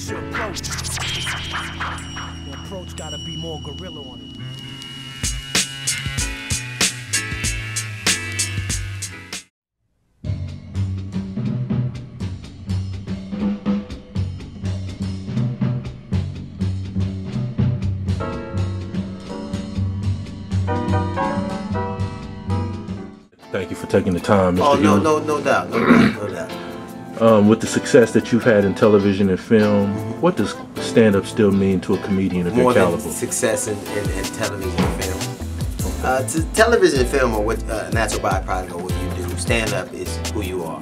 fix your approach. The approach gotta be more gorilla on it. Thank you for taking the time, Mr. Oh, no doubt. With the success that you've had in television and film, what does stand-up still mean to a comedian of your caliber? More than success in television and film. Television and film are what natural byproduct of what you do. Stand-up is who you are.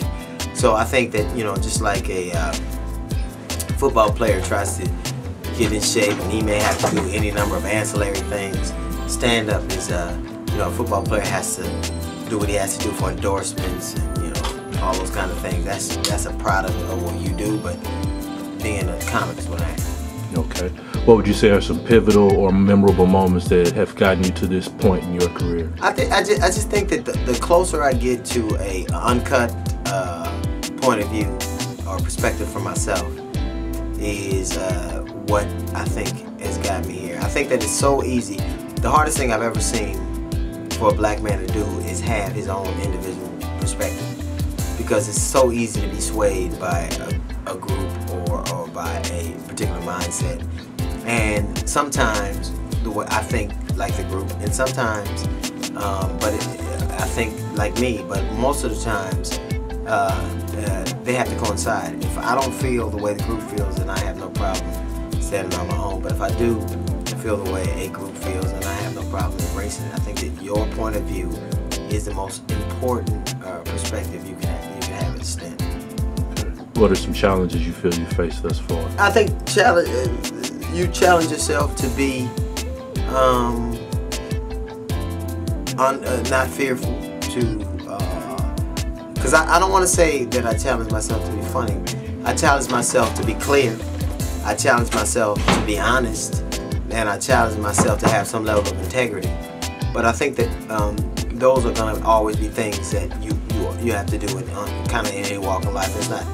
So I think that, you know, just like a football player tries to get in shape and he may have to do any number of ancillary things, stand-up is, you know, a football player has to do what he has to do for endorsements and, you know, all those kind of things. That's a product of what you do, but being a comic is what I am. Okay. What would you say are some pivotal or memorable moments that have gotten you to this point in your career? I just think that the closer I get to a uncut point of view or perspective for myself is what I think has got me here. I think that it's so easy. The hardest thing I've ever seen for a black man to do is have his own individual perspective, because it's so easy to be swayed by a group or by a particular mindset. And sometimes the way I think like the group, and sometimes I think like me, but most of the times they have to coincide. If I don't feel the way the group feels, then I have no problem standing on my own. But if I do feel the way a group feels, and I have no problem embracing it. I think that your point of view is the most important perspective you can have at stand. What are some challenges you feel you faced thus far? I think you challenge yourself to be not fearful to, because I don't want to say that I challenge myself to be funny. I challenge myself to be clear. I challenge myself to be honest. And I challenge myself to have some level of integrity. But I think that those are going to always be things that you have to do in kind of in any walk of life. It's not.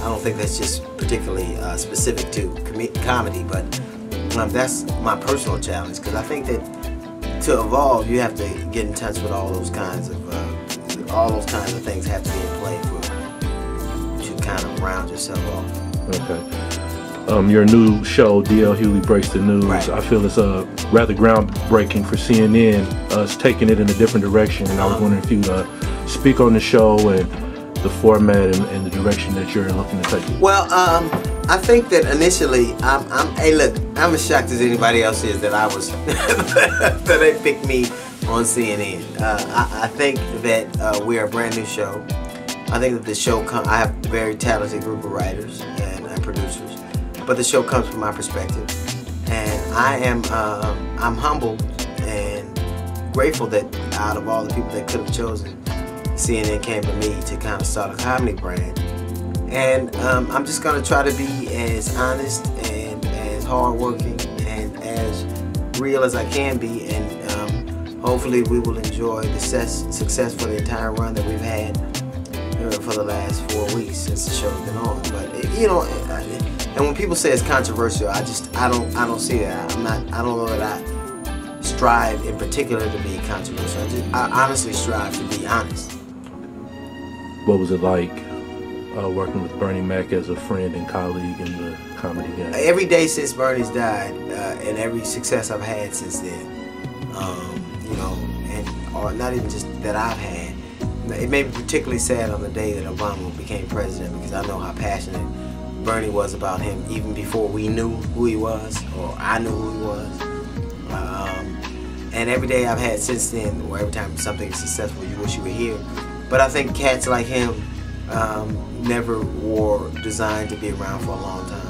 I don't think that's just particularly specific to comedy, but that's my personal challenge, because I think that to evolve, you have to get in touch with all those kinds of things have to be in play for you to kind of round yourself off. Okay. Your new show, DL Hughley Breaks the News, right. I feel it's rather groundbreaking for CNN. It's taking it in a different direction, and I was wondering if you'd speak on the show and the format and the direction that you're looking to take it. Well, I think that initially, hey look, I'm as shocked as anybody else is that I was, that they picked me on CNN. I think that we're a brand new show. I think that the show, I have a very talented group of writers and producers. But the show comes from my perspective, and I'm humbled and grateful that out of all the people that could have chosen, CNN came to me to kind of start a comedy brand. And I'm just going to try to be as honest and as hardworking and as real as I can be, and hopefully we will enjoy the success for the entire run that we've had for the last 4 weeks since the show's been on. But you know. And when people say it's controversial, I don't see that. I don't know that I strive in particular to be controversial. I honestly strive to be honest. What was it like working with Bernie Mac as a friend and colleague in the comedy game? Every day since Bernie's died, and every success I've had since then, you know, or not even just that I've had. It made me particularly sad on the day that Obama became president, because I know how passionate Bernie was about him even before we knew who he was, or I knew who he was. And every day I've had since then, or every time something is successful, you wish you were here. But I think cats like him never were designed to be around for a long time.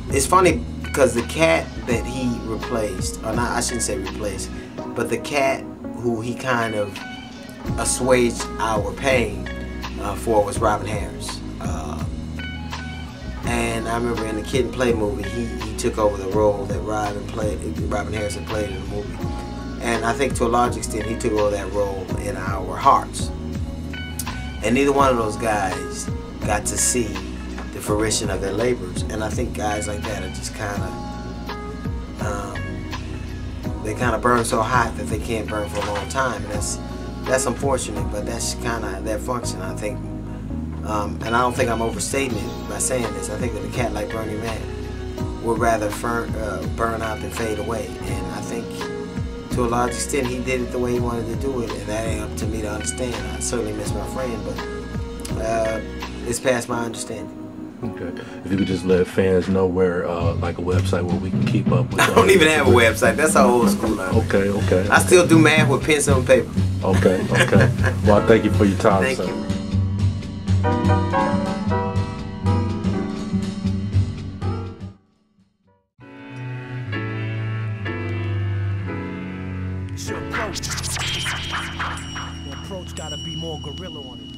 It's funny because the cat that he replaced, or not, I shouldn't say replaced, but the cat who he kind of assuaged our pain for was Robin Harris. And I remember in the Kid and Play movie, he took over the role that Robin Harris had played in the movie. And I think to a large extent, he took over that role in our hearts. And neither one of those guys got to see fruition of their labors. And I think guys like that are just kind of, they kind of burn so hot that they can't burn for a long time. And that's unfortunate, but that's kind of their function, I think. And I don't think I'm overstating it by saying this. I think that a cat like Bernie Mac would rather burn out than fade away. And I think to a large extent he did it the way he wanted to do it, and that ain't up to me to understand. I certainly miss my friend, but it's past my understanding. Okay. If you could just let fans know where, like a website where we can keep up with. I don't even have a website. That's how old school I am. Okay, okay. I still do math with pencil and paper. Okay, okay. Well, thank you for your time, Thank sir. you. The approach gotta be more gorilla on it.